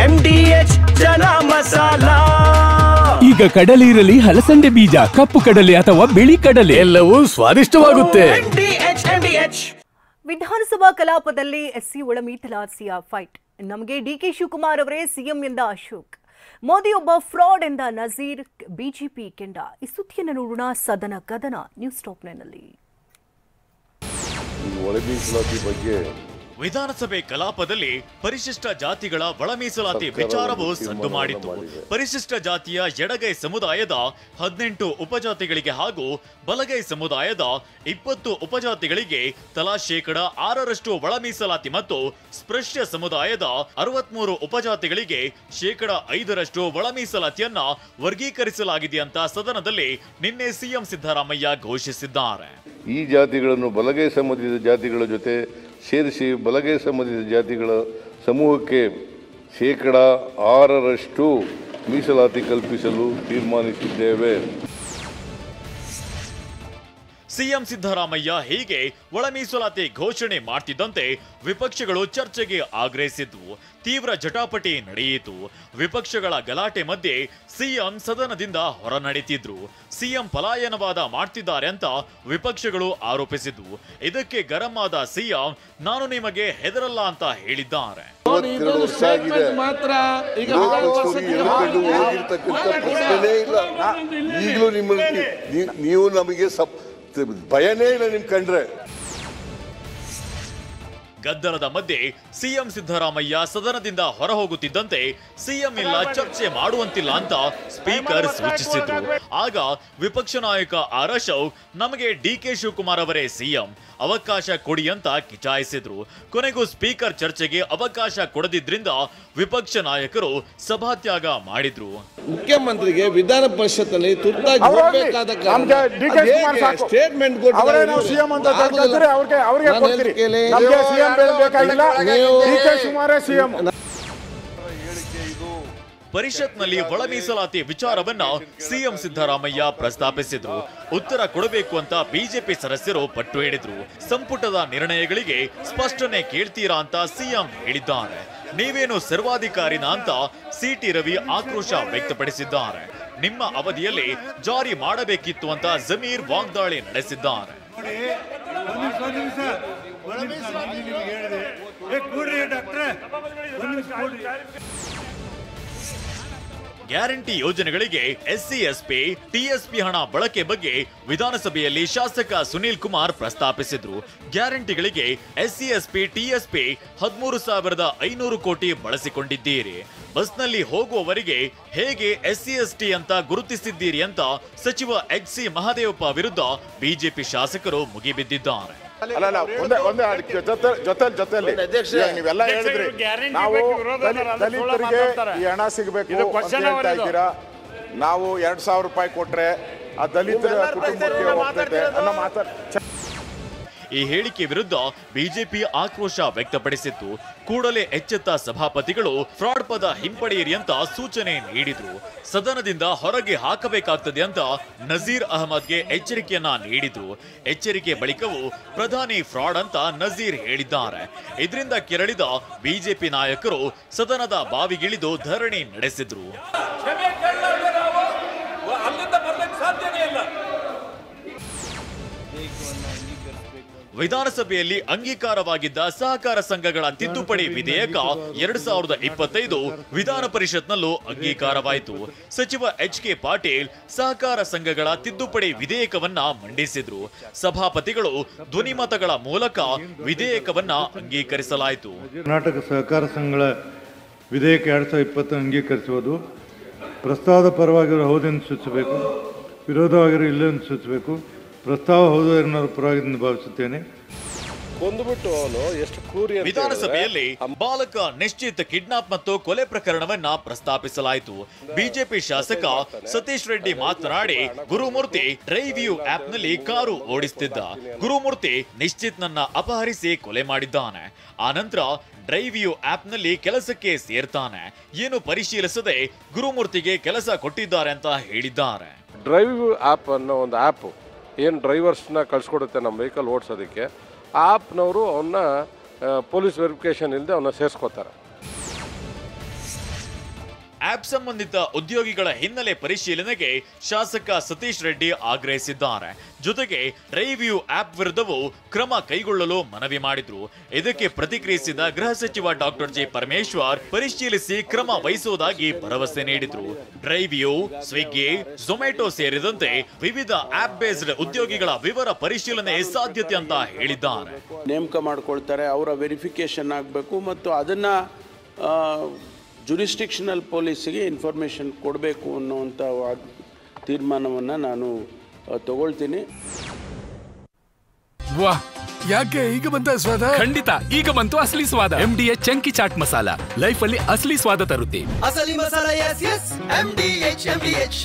MDH ಜನ ಮಸಾಲಾ. ಈಗ ಕಡಲೆ ಇರಲಿ, ಹಲಸಂದೆ ಬೀಜ, ಕಪ್ಪು ಕಡಲೆ ಅಥವಾ ಬಿಳಿ ಕಡಲೆ, ಎಲ್ಲವೂ ಸ್ವಾದಿಷ್ಟವಾಗುತ್ತೆ. ವಿಧಾನಸಭಾ ಕಲಾಪದಲ್ಲಿ ಎಸ್ಸಿ ಒಳ ಮೀಸಲಾತಿಯ ಫೈಟ್. ನಮಗೆ ಡಿಕೆ ಶಿವಕುಮಾರ್ ಅವರೇ ಸಿಎಂ ಎಂದ ಅಶೋಕ್, ಮೋದಿ ಒಬ್ಬ ಫ್ರಾಡ್ ಎಂದ ನಜೀರ್, ಬಿಜೆಪಿ ಕೆಂಡ. ಈ ಸುದ್ದಿಯನ್ನು ನೋಡೋಣ ಸದನ ಕದನ ನ್ಯೂಸ್ ಟಾಪ್ 9ನಲ್ಲಿ. ಒಳ ಮೀಸಲಾತಿ ಬಗ್ಗೆ ವಿಧಾನಸಭೆ ಕಲಾಪದಲ್ಲಿ ಪರಿಶಿಷ್ಟ ಜಾತಿಗಳ ಒಳ ಮೀಸಲಾತಿ ವಿಚಾರವು ಸದ್ದು ಮಾಡಿತು. ಪರಿಶಿಷ್ಟ ಜಾತಿಯ ಎಡಗೈ ಸಮುದಾಯದ 18 ಉಪಜಾತಿಗಳಿಗೆ ಹಾಗೂ ಬಲಗೈ ಸಮುದಾಯದ 20 ಉಪಜಾತಿಗಳಿಗೆ ತಲಾ %6 ಒಳ ಮೀಸಲಾತಿ ಮತ್ತು ಸ್ಪೃಶ್ಯ ಸಮುದಾಯದ 63 ಉಪಜಾತಿಗಳಿಗೆ %5 ಒಳ ಮೀಸಲಾತಿಯನ್ನ ವರ್ಗೀಕರಿಸಲಾಗಿದೆ ಅಂತ ಸದನದಲ್ಲಿ ನಿನ್ನೆ ಸಿಎಂ ಸಿದ್ದರಾಮಯ್ಯ ಘೋಷಿಸಿದ್ದಾರೆ. ಈ ಜಾತಿಗಳನ್ನು ಬಲಗೈ ಸಂಬಂಧಿತ ಜಾತಿಗಳ ಜೊತೆ ಸೇರಿಸಿ ಬಲಗೈ ಸಂಬಂಧಿತ ಜಾತಿಗಳ ಸಮೂಹಕ್ಕೆ %6 ಮೀಸಲಾತಿ ಕಲ್ಪಿಸಲು ತೀರ್ಮಾನಿಸಿದ್ದೇವೆ. ಸಿಎಂ ಸಿದ್ದರಾಮಯ್ಯ ಹೀಗೆ ಒಳ ಮೀಸಲಾತಿ ಘೋಷಣೆ ಮಾಡ್ತಿದ್ದಂತೆ ವಿಪಕ್ಷಗಳು ಚರ್ಚೆಗೆ ಆಗ್ರಹಿಸಿದ್ವು. ತೀವ್ರ ಜಟಾಪಟಿ ನಡೆಯಿತು. ವಿಪಕ್ಷಗಳ ಗಲಾಟೆ ಮಧ್ಯೆ ಸಿಎಂ ಸದನದಿಂದ ಹೊರ ನಡೆಯುತ್ತಿದ್ರು. ಸಿಎಂ ಪಲಾಯನವಾದ ಮಾಡ್ತಿದ್ದಾರೆ ಅಂತ ವಿಪಕ್ಷಗಳು ಆರೋಪಿಸಿದ್ವು. ಇದಕ್ಕೆ ಗರಂ ಆದ ಸಿಎಂ, ನಾನು ನಿಮಗೆ ಹೆದರಲ್ಲ ಅಂತ ಹೇಳಿದ್ದಾರೆ. ನೀವು ನಮಗೆ ಭಯನೇ ಇಲ್ಲ ನಿಮ್ ಕಂಡ್ರೆ. ಗದ್ದಲದ ಮಧ್ಯೆ ಸಿಎಂ ಸಿದ್ದರಾಮಯ್ಯ ಸದನದಿಂದ ಹೊರ ಹೋಗುತ್ತಿದ್ದಂತೆ ಸಿಎಂ ಇಲ್ಲ, ಚರ್ಚೆ ಮಾಡುವಂತಿಲ್ಲ ಅಂತ ಸ್ಪೀಕರ್ ಸೂಚಿಸಿದ್ರು. ಆಗ ವಿಪಕ್ಷ ನಾಯಕ ಆರ್ ಅಶೋಕ್, ನಮಗೆ ಡಿಕೆ ಶಿವಕುಮಾರ್ ಅವರೇ ಸಿಎಂ, ಅವಕಾಶ ಕೊಡಿ ಅಂತ ಕಿಚಾಯಿಸಿದ್ರು. ಕೊನೆಗೂ ಸ್ಪೀಕರ್ ಚರ್ಚೆಗೆ ಅವಕಾಶ ಕೊಡದಿದ್ರಿಂದ ವಿಪಕ್ಷ ನಾಯಕರು ಸಭಾತ್ಯಾಗ ಮಾಡಿದ್ರು. ಮುಖ್ಯಮಂತ್ರಿಗೆ ವಿಧಾನ ಪರಿಷತ್ನಲ್ಲಿ ತುರ್ತಾಗಿ ಹೋಗಬೇಕಾದ ಸ್ಟೇಟ್ಮೆಂಟ್ ಪರಿಷತ್ನಲ್ಲಿ ಒಳ ಮೀಸಲಾತಿ ವಿಚಾರವನ್ನ ಸಿಎಂ ಸಿದ್ದರಾಮಯ್ಯ ಪ್ರಸ್ತಾಪಿಸಿದ್ರು. ಉತ್ತರ ಕೊಡಬೇಕು ಅಂತ ಬಿಜೆಪಿ ಸದಸ್ಯರು ಪಟ್ಟು ಹಿಡಿದ್ರು. ಸಂಪುಟದ ನಿರ್ಣಯಗಳಿಗೆ ಸ್ಪಷ್ಟನೆ ಕೇಳ್ತೀರಾ ಅಂತ ಸಿಎಂ ಹೇಳಿದ್ದಾರೆ. ನೀವೇನು ಸರ್ವಾಧಿಕಾರಿನ ಅಂತ ಸಿಟಿ ರವಿ ಆಕ್ರೋಶ ವ್ಯಕ್ತಪಡಿಸಿದ್ದಾರೆ. ನಿಮ್ಮ ಅವಧಿಯಲ್ಲಿ ಜಾರಿ ಮಾಡಬೇಕಿತ್ತು ಅಂತ ಜಮೀರ್ ವಾಗ್ದಾಳಿ ನಡೆಸಿದ್ದಾರೆ. ಗ್ಯಾರಂಟಿ ಯೋಜನೆಗಳಿಗೆ ಎಸ್ಸಿ ಎಸ್ಪಿ ಟಿಎಸ್ಪಿ ಹಣ ಬಳಕೆ ಬಗ್ಗೆ ವಿಧಾನಸಭೆಯಲ್ಲಿ ಶಾಸಕ ಸುನೀಲ್ ಕುಮಾರ್ ಪ್ರಸ್ತಾಪಿಸಿದ್ರು. ಗ್ಯಾರಂಟಿಗಳಿಗೆ ಎಸ್ಸಿ ಎಸ್ಪಿ ಟಿಎಸ್ಪಿ 13,500 ಕೋಟಿ ಬಳಸಿಕೊಂಡಿದ್ದೀರಿ. ಬಸ್ನಲ್ಲಿ ಹೋಗುವವರಿಗೆ ಹೇಗೆ ಎಸ್ಸಿ ಎಸ್ಟಿ ಅಂತ ಗುರುತಿಸಿದ್ದೀರಿ ಅಂತ ಸಚಿವ ಎಚ್.ಸಿ. ಮಹದೇವಪ್ಪ ವಿರುದ್ಧ ಬಿಜೆಪಿ ಶಾಸಕರು ಮುಗಿಬಿದ್ದಿದ್ದಾರೆ. ನೀವೆಲ್ಲ ಹೇಳಿದ್ರಿ ನಾವು ದಲಿತರಿಗೆ ಈ ಹಣ ಸಿಗಬೇಕು ಅಂತ ಹೇಳ್ತಾ ಇದ್ದೀರಾ. ನಾವು 2,000 ರೂಪಾಯಿ ಕೊಟ್ರೆ ಆ ದಲಿತರ ಕುಟುಂಬಕ್ಕೆ ಹೋಗ್ತದೆ ಅನ್ನೋ ಮಾತಾಡ. ಈ ಹೇಳಿಕೆ ವಿರುದ್ಧ ಬಿಜೆಪಿ ಆಕ್ರೋಶ ವ್ಯಕ್ತಪಡಿಸಿತ್ತು. ಕೂಡಲೇ ಎಚ್ಚೆತ್ತ ಸಭಾಪತಿಗಳು ಫ್ರಾಡ್ ಪದ ಹಿಂಪಡೆಯಿರಿ ಅಂತ ಸೂಚನೆ ನೀಡಿದ್ರು. ಸದನದಿಂದ ಹೊರಗೆ ಹಾಕಬೇಕಾಗ್ತದೆ ಅಂತ ನಜೀರ್ ಅಹಮದ್ಗೆ ಎಚ್ಚರಿಕೆಯನ್ನ ನೀಡಿದ್ರು. ಎಚ್ಚರಿಕೆ ಬಳಿಕವೂ ಪ್ರಧಾನಿ ಫ್ರಾಡ್ ಅಂತ ನಜೀರ್ ಹೇಳಿದ್ದಾರೆ. ಇದರಿಂದ ಕೆರಳಿದ ಬಿಜೆಪಿ ನಾಯಕರು ಸದನದ ಬಾವಿಗಿಳಿದು ಧರಣಿ ನಡೆಸಿದ್ರು. ವಿಧಾನಸಭೆಯಲ್ಲಿ ಅಂಗೀಕಾರವಾಗಿದ್ದ ಸಹಕಾರ ಸಂಘಗಳ ತಿದ್ದುಪಡಿ ವಿಧೇಯಕ 2025 ವಿಧಾನ ಪರಿಷತ್ನಲ್ಲೂ ಅಂಗೀಕಾರವಾಯಿತು. ಸಚಿವ ಎಚ್.ಕೆ. ಪಾಟೀಲ್ ಸಹಕಾರ ಸಂಘಗಳ ತಿದ್ದುಪಡಿ ವಿಧೇಯಕವನ್ನ ಮಂಡಿಸಿದ್ರು. ಸಭಾಪತಿಗಳು ಧ್ವನಿಮತಗಳ ಮೂಲಕ ವಿಧೇಯಕವನ್ನ ಅಂಗೀಕರಿಸಲಾಯಿತು. ಕರ್ನಾಟಕ ಸಹಕಾರ ಸಂಘಗಳ ವಿಧೇಯಕ 2020 ಅಂಗೀಕರಿಸುವುದು. ಪ್ರಸ್ತಾವದ ಪರವಾಗಿರುವ ಹೌದೆಂದು ಸೂಚಿಸಬೇಕು, ವಿರೋಧವಾಗಿರುವ ಇಲ್ಲವೆಂದು ಸೂಚಿಸಬೇಕು. ಪ್ರಸ್ತಾವ ಹೌದು ಎನ್ನುವ ಪರವಾಗಿ ಭಾವಿಸುತ್ತೇನೆ. ವಿಧಾನಸಭೆಯಲ್ಲಿ ಬಾಲಕ ನಿಶ್ಚಿತ್ ಕಿಡ್ನಾಪ್ ಮತ್ತು ಕೊಲೆ ಪ್ರಕರಣವನ್ನ ಪ್ರಸ್ತಾಪಿಸಲಾಯಿತು. ಬಿಜೆಪಿ ಶಾಸಕ ಸತೀಶ್ ರೆಡ್ಡಿ ಮಾತನಾಡಿ, ಗುರುಮೂರ್ತಿ ಡ್ರೈವ್ ಯು ಆಪ್ ನಲ್ಲಿ ಕಾರು ಓಡಿಸುತ್ತಿದ್ದ. ಗುರುಮೂರ್ತಿ ನಿಶ್ಚಿತ್ ನನ್ನ ಅಪಹರಿಸಿ ಕೊಲೆ ಮಾಡಿದ್ದಾನೆ. ಆನಂತರ ಡ್ರೈವ್ ಯು ಆಪ್ ನಲ್ಲಿ ಕೆಲಸಕ್ಕೆ ಸೇರ್ತಾನೆ. ಏನು ಪರಿಶೀಲಿಸದೆ ಗುರುಮೂರ್ತಿಗೆ ಕೆಲಸ ಕೊಟ್ಟಿದ್ದಾರೆ ಅಂತ ಹೇಳಿದ್ದಾರೆ. ಡ್ರೈವ್ ಯು ಆಪ್ ಅನ್ನೋ ಒಂದು ಆ್ಯಪ್ ಏನು ಡ್ರೈವರ್ಸ್ನ ಕಳಿಸ್ಕೊಡುತ್ತೆ ನಮ್ಮ ವೆಹಿಕಲ್ ಓಡಿಸೋದಕ್ಕೆ. ಆ ಆ್ಯಪ್ನವರು ಅವನ್ನ ಪೊಲೀಸ್ ವೆರಿಫಿಕೇಷನ್ ಇಲ್ಲದೆ ಅವನ್ನ ಸೇರಿಸ್ಕೋತಾರೆ. ಆಪ್ ಸಂಬಂಧಿತ ಉದ್ಯೋಗಿಗಳ ಹಿನ್ನೆಲೆ ಪರಿಶೀಲನೆಗೆ ಶಾಸಕ ಸತೀಶ್ ರೆಡ್ಡಿ ಆಗ್ರಹಿಸಿದ್ದಾರೆ. ಜೊತೆಗೆ ಡ್ರೈವ್ಯೂ ಆಪ್ ವಿರುದ್ಧವೂ ಕ್ರಮ ಕೈಗೊಳ್ಳಲು ಮನವಿ ಮಾಡಿದ್ರು. ಇದಕ್ಕೆ ಪ್ರತಿಕ್ರಿಯಿಸಿದ ಗೃಹ ಸಚಿವ ಡಾಕ್ಟರ್ ಜಿ ಪರಮೇಶ್ವರ್ ಪರಿಶೀಲಿಸಿ ಕ್ರಮ ವಹಿಸುವುದಾಗಿ ಭರವಸೆ ನೀಡಿದ್ರು. ಡ್ರೈವ್ಯೂ, ಸ್ವಿಗ್ಗಿ, ಝೊಮ್ಯಾಟೊ ಸೇರಿದಂತೆ ವಿವಿಧ ಆಪ್ ಬೇಸ್ಡ್ ಉದ್ಯೋಗಿಗಳ ವಿವರ ಪರಿಶೀಲನೆ ಸಾಧ್ಯತೆ ಅಂತ ಹೇಳಿದ್ದಾರೆ. ನೇಮಕ ಮಾಡ್ಕೊಳ್ತಾರೆ, ಅವರ ವೆರಿಫಿಕೇಶನ್ ಆಗಬೇಕು ಮತ್ತು ಅದನ್ನ ಜುರಿಸ್ಟಿಕ್ಷನಲ್ ಪೊಲೀಸಿಗೆ ಇನ್ಫಾರ್ಮೇಶನ್ ಕೊಡಬೇಕು ಅನ್ನುವಂಥ ತೀರ್ಮಾನವನ್ನು ನಾನು ತಗೊಳ್ತೀನಿ. ವಾಹ್, ಯಾಕೆ ಈಗ ಬಂತ ಸ್ವಾದ? ಖಂಡಿತ ಈಗ ಬಂತು ಅಸಲಿ ಸ್ವಾದ. MDH chunky chaat masala life ಅಲ್ಲಿ ಅಸಲಿ ಸ್ವಾದ ತರುತ್ತೆ. ಅಸಲಿ ಮಸಾಲ, ಎಸ್ ಎಸ್ MDH.